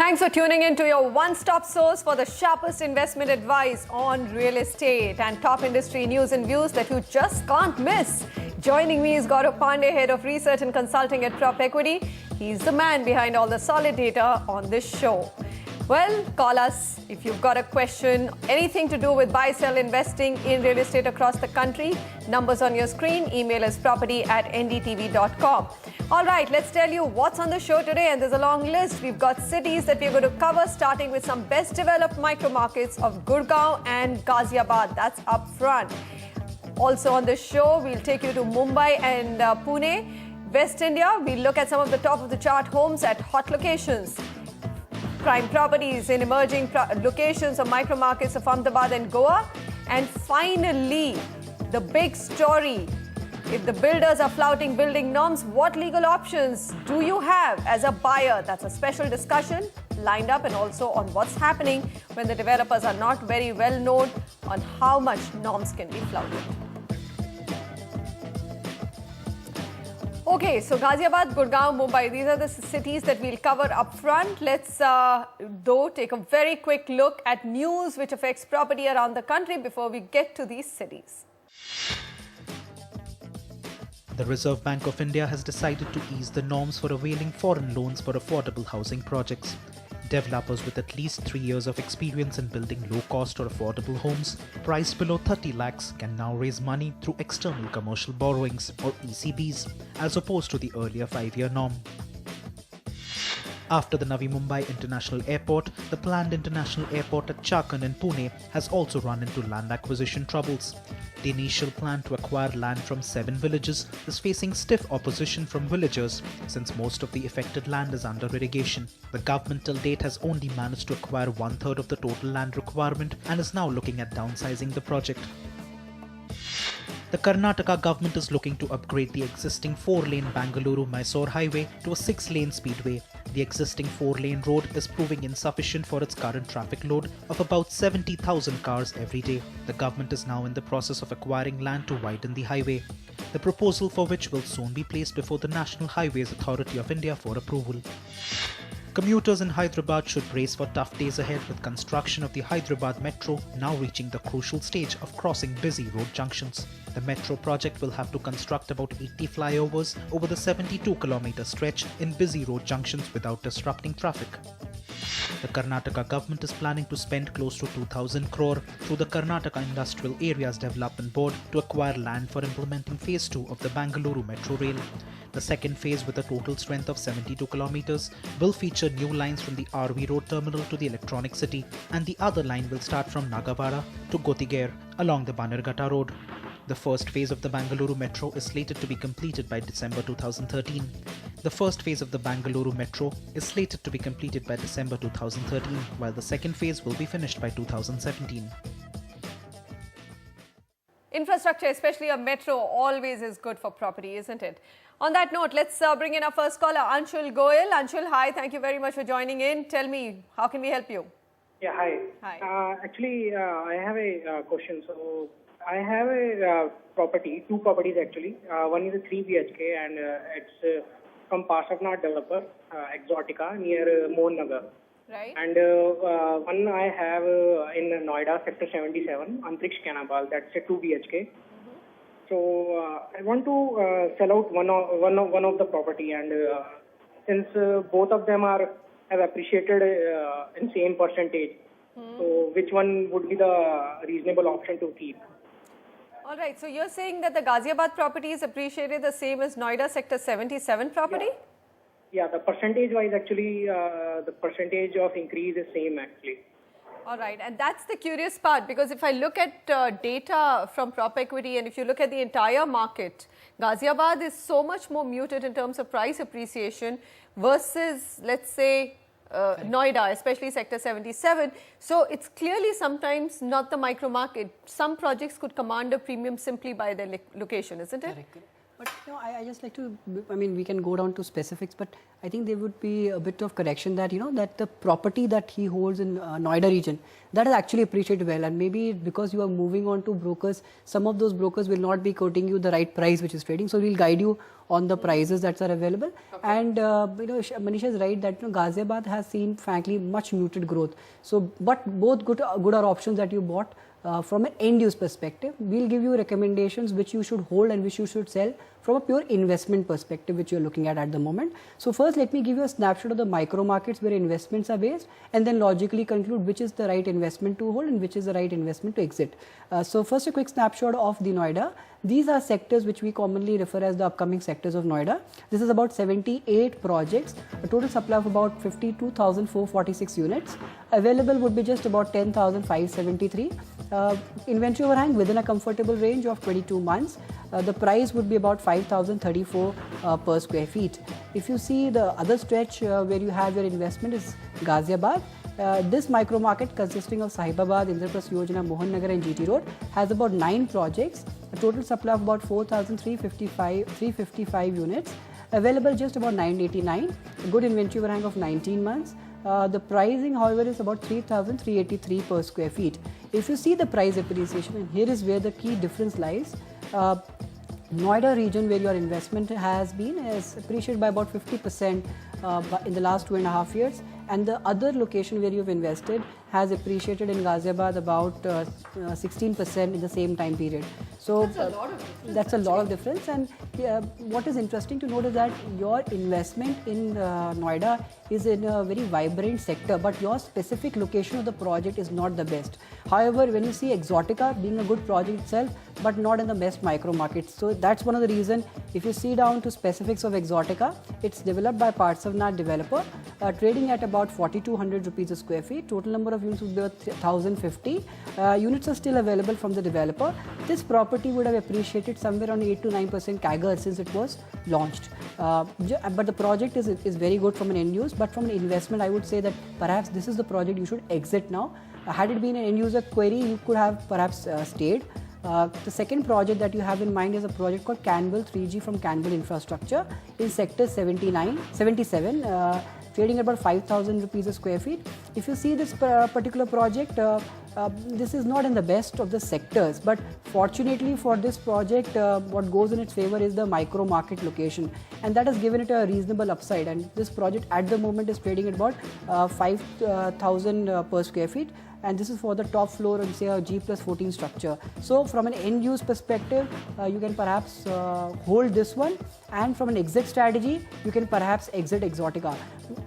Thanks for tuning in to your one-stop source for the sharpest investment advice on real estate and top industry news and views that you just can't miss. Joining me is Gaurav Pandey, Head of Research and Consulting at Prop Equity. He's the man behind all the solid data on this show. Well, call us if you've got a question, anything to do with buy-sell investing in real estate across the country. Numbers on your screen. Email us property@ndtv.com. All right, let's tell you what's on the show today. And there's a long list. We've got cities that we're going to cover, starting with some best developed micro markets of Gurgaon and Ghaziabad. That's up front. Also on the show, we'll take you to Mumbai and Pune. West India, we'll look at some of the top of the chart homes at hot locations. Prime properties in emerging locations of micro markets of Ahmedabad and Goa. And finally, the big story. If the builders are flouting building norms, what legal options do you have as a buyer? That's a special discussion lined up, and also on what's happening when the developers are not very well known on how much norms can be flouted. Okay, so Ghaziabad, Gurgaon, Mumbai, these are the cities that we'll cover up front. Let's, though, take a very quick look at news which affects property around the country before we get to these cities. The Reserve Bank of India has decided to ease the norms for availing foreign loans for affordable housing projects. Developers with at least 3 years of experience in building low-cost or affordable homes priced below 30 lakhs can now raise money through external commercial borrowings or ECBs, as opposed to the earlier 5-year norm. After the Navi Mumbai International Airport, the planned international airport at Chakan in Pune has also run into land acquisition troubles. The initial plan to acquire land from 7 villages is facing stiff opposition from villagers since most of the affected land is under irrigation. The government till date has only managed to acquire 1/3 of the total land requirement and is now looking at downsizing the project. The Karnataka government is looking to upgrade the existing 4-lane Bangalore-Mysore highway to a 6-lane speedway. The existing 4-lane road is proving insufficient for its current traffic load of about 70,000 cars every day. The government is now in the process of acquiring land to widen the highway, the proposal for which will soon be placed before the National Highways Authority of India for approval. Commuters in Hyderabad should brace for tough days ahead, with construction of the Hyderabad Metro now reaching the crucial stage of crossing busy road junctions. The Metro project will have to construct about 80 flyovers over the 72-kilometer stretch in busy road junctions without disrupting traffic. The Karnataka government is planning to spend close to 2,000 crore through the Karnataka Industrial Areas Development Board to acquire land for implementing Phase 2 of the Bangalore Metro Rail. The second phase, with a total strength of 72 kilometers, will feature new lines from the RV Road terminal to the Electronic City, and the other line will start from Nagavara to Gotigair along the Bannerghatta Road. The first phase of the Bangalore Metro is slated to be completed by December 2013. The first phase of the Bangalore Metro is slated to be completed by December 2013, while the second phase will be finished by 2017. Infrastructure, especially a metro, always is good for property, isn't it? On that note, let's bring in our first caller, Anshul Goyal. Anshul, hi. Thank you very much for joining in. Tell me, how can we help you? Yeah, hi. Hi. Actually, I have a question. So, I have a property, 2 properties actually. One is a 3 BHK and it's from Pasavnath developer, Exotica, near Mohan Nagar. Right. And one I have in Noida, Sector 77, Antriksh Kanabal, that's a 2 BHK. So I want to sell out one of the property, and since both of them have appreciated in same percentage, so which one would be the reasonable option to keep? All right. So you're saying that the Ghaziabad property is appreciated the same as Noida Sector 77 property? Yeah, the percentage-wise actually, the percentage of increase is same actually. All right. And that's the curious part, because if I look at data from Prop Equity, and if you look at the entire market, Ghaziabad is so much more muted in terms of price appreciation versus, let's say, Noida, especially Sector 77. So it's clearly sometimes not the micro market. Some projects could command a premium simply by their location, isn't it? Correct. But I just like to, we can go down to specifics, but I think there would be a bit of correction that, that the property that he holds in Noida region, that is actually appreciated well. And maybe because you are moving on to brokers, some of those brokers will not be quoting you the right price which is trading. So we'll guide you on the prices that are available. Okay. And, Manisha is right that, Ghaziabad has seen, frankly, much muted growth. So, but both good are options that you bought. From an end use perspective, we'll give you recommendations which you should hold and which you should sell from a pure investment perspective which you're looking at the moment. So first let me give you a snapshot of the micro markets where investments are based, and then logically conclude which is the right investment to hold and which is the right investment to exit. So first a quick snapshot of the Noida. These are sectors which we commonly refer as the upcoming sectors of Noida. This is about 78 projects, a total supply of about 52,446 units. Available would be just about 10,573. Inventory overhang within a comfortable range of 22 months. The price would be about 5,034 per square feet. If you see the other stretch where you have your investment is Ghaziabad. This micro market consisting of Sahibabad, Indraprasth Yojana, Mohan Nagar and GT Road has about 9 projects, a total supply of about 4,355 units, available just about 989, a good inventory overhang of 19 months. The pricing, however, is about 3,383 per square feet. If you see the price appreciation, and here is where the key difference lies, Noida region where your investment has been is appreciated by about 50% in the last 2.5 years, and the other location where you've invested has appreciated in Ghaziabad about 16% in the same time period. So that's a lot of difference. And what is interesting to note is that your investment in Noida is in a very vibrant sector, but your specific location of the project is not the best. However, when you see Exotica being a good project itself, but not in the best micro markets. So that's one of the reasons. If you see down to specifics of Exotica, it's developed by Parsavnath developer, trading at about 4,200 rupees a square feet. Total number of units would be 1,050. Units are still available from the developer. This property would have appreciated somewhere around 8 to 9% CAGR since it was launched. But the project is very good from an end use, but from an investment, I would say that perhaps this is the project you should exit now. Had it been an end user query, you could have perhaps stayed. The second project that you have in mind is a project called Canwell 3G from Canwell Infrastructure in sector 77, trading at about 5,000 rupees a square feet. If you see this particular project, this is not in the best of the sectors, but fortunately for this project, what goes in its favor is the micro market location, and that has given it a reasonable upside. And this project at the moment is trading at about 5,000 per square feet. And this is for the top floor and say a G+14 structure. So from an end use perspective, you can perhaps hold this one, and from an exit strategy, you can perhaps exit Exotica.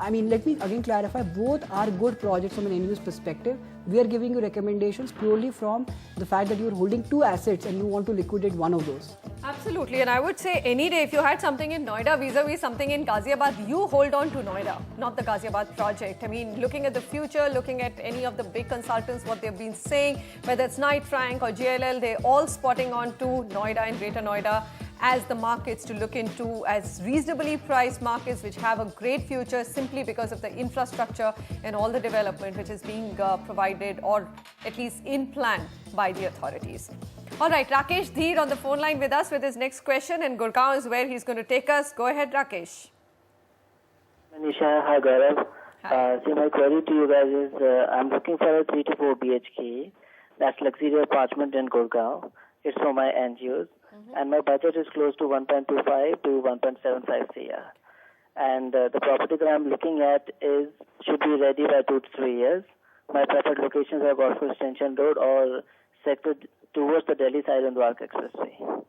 I mean, let me again clarify, both are good projects from an end use perspective. We are giving you recommendations purely from the fact that you are holding 2 assets and you want to liquidate one of those. Absolutely, and I would say any day if you had something in Noida vis-a-vis something in Ghaziabad, you hold on to Noida, not the Ghaziabad project. I mean, looking at the future, looking at any of the big consultants, what they've been saying, whether it's Knight Frank or JLL, they're all spotting on to Noida and Greater Noida as the markets to look into, as reasonably priced markets which have a great future simply because of the infrastructure and all the development which is being provided or at least in plan by the authorities. All right, Rakesh Dheer on the phone line with us with his next question, and Gurgaon is where he's going to take us. Go ahead, Rakesh. Manisha, hi Gaurav. So my query to you guys is, I'm looking for a 3 to 4 BHK, that's luxury apartment in Gurgaon. It's for my end use. And my budget is close to 1.25 to 1.75 CR. And the property that I'm looking at should be ready by 2 to 3 years. My preferred locations are Golf Course Extension Road or sected towards the Delhi side on Dwarka Expressway.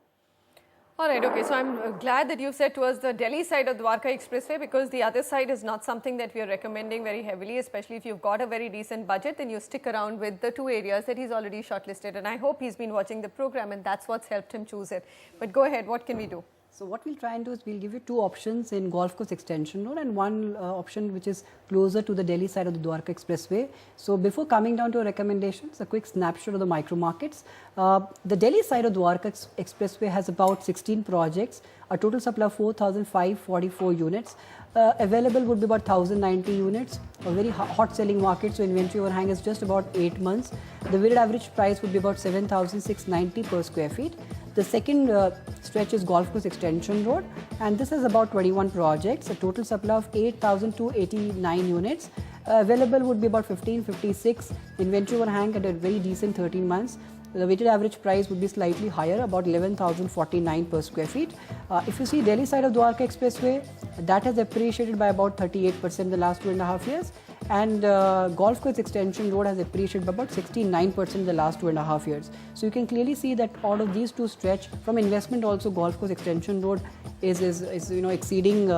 All right, okay. So I'm glad that you said towards the Delhi side of Dwarka Expressway, because the other side is not something that we are recommending very heavily, especially if you've got a very decent budget, then you stick around with the 2 areas that he's already shortlisted. And I hope he's been watching the program and that's what's helped him choose it. But go ahead, what can we do? So what we'll try and do is we'll give you 2 options in Golf Course Extension Road and one option which is closer to the Delhi side of the Dwarka Expressway. So before coming down to recommendations, a quick snapshot of the micro markets. The Delhi side of Dwarka Expressway has about 16 projects, a total supply of 4,544 units. Available would be about 1,090 units, a very hot selling market, so inventory overhang is just about 8 months. The weighted average price would be about 7,690 per square feet. The second stretch is Golf Course Extension Road, and this is about 21 projects, a total supply of 8,289 units. Available would be about 1556, inventory overhang at a very decent 13 months. The weighted average price would be slightly higher, about 11,049 per square feet. If you see Delhi side of Dwarka Expressway, that has appreciated by about 38% in the last 2.5 years. And Golf Course Extension Road has appreciated by about 69% in the last 2.5 years. So you can clearly see that out of these two stretch, from investment also Golf Course Extension Road is exceeding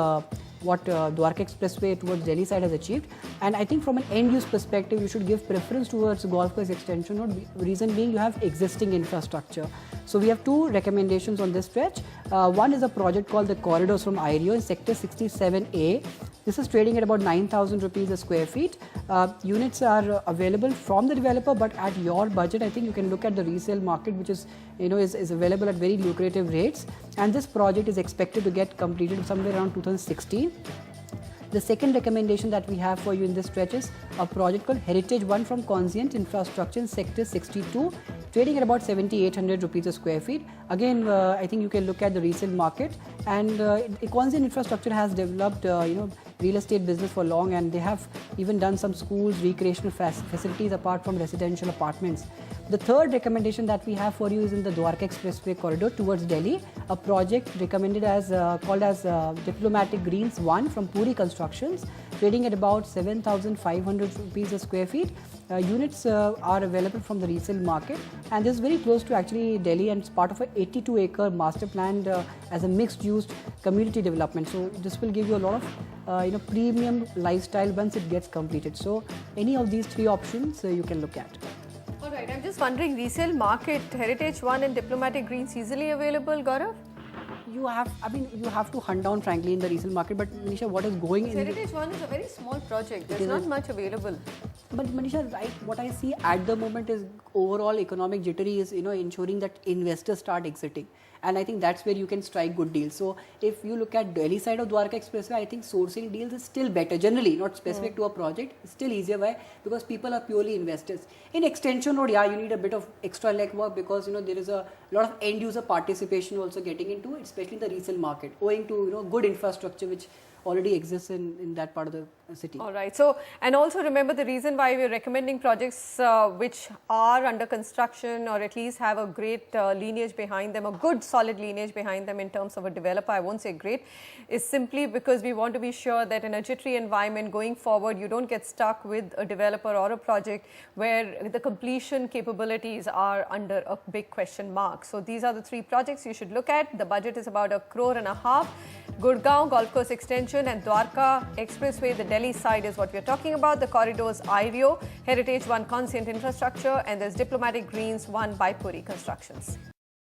what Dwarka Expressway towards Delhi side has achieved. And I think from an end use perspective, you should give preference towards Golf Course Extension Road. Reason being, you have existing infrastructure. So we have two recommendations on this stretch. One is a project called the Corridors from IREO in Sector 67A. This is trading at about 9,000 rupees a square feet. Units are available from the developer, but at your budget, I think you can look at the resale market, which is available at very lucrative rates. And this project is expected to get completed somewhere around 2016. The second recommendation that we have for you in this stretch is a project called Heritage 1 from Conscient Infrastructure in Sector 62, trading at about 7,800 rupees a square feet. Again, I think you can look at the resale market, and Conscient Infrastructure has developed real estate business for long, and they have even done some schools, recreational facilities apart from residential apartments. The third recommendation that we have for you is in the Dwarka Expressway corridor towards Delhi, a project recommended as called as Diplomatic Greens 1 from Puri Constructions, trading at about 7,500 rupees a square feet. Units are available from the resale market, and this is very close to actually Delhi, and it's part of a 82-acre master planned as a mixed-use community development. So this will give you a lot of premium lifestyle once it gets completed. So any of these three options you can look at. All right, I'm just wondering, resale market, Heritage 1 and Diplomatic Greens easily available, Gaurav? You have to hunt down frankly in the resale market, but Manisha, what is going in Heritage 1 is a very small project. There's not much available. But Manisha, right, what I see at the moment is overall economic jittery is ensuring that investors start exiting, and I think that's where you can strike good deals. So if you look at Delhi side of Dwarka Expressway, I think sourcing deals is still better generally, not specific to a project. It's still easier. Why? Because people are purely investors. In Extension Road, you need a bit of extra legwork because there is a lot of end user participation also getting into it, especially in the resale market, owing to good infrastructure which already exists in that part of the city. All right. So, and also remember, the reason why we're recommending projects which are under construction or at least have a great lineage behind them, a good solid lineage behind them in terms of a developer, I won't say great, is simply because we want to be sure that in a jittery environment going forward, you don't get stuck with a developer or a project where the completion capabilities are under a big question mark. So these are the three projects you should look at. The budget is about 1.5 crore. Gurgaon Golf Course Extension and Dwarka Expressway, the Delhi side is what we're talking about. The corridors IREO, Heritage 1 Conscient Infrastructure, and there's Diplomatic Greens 1 by Puri Constructions.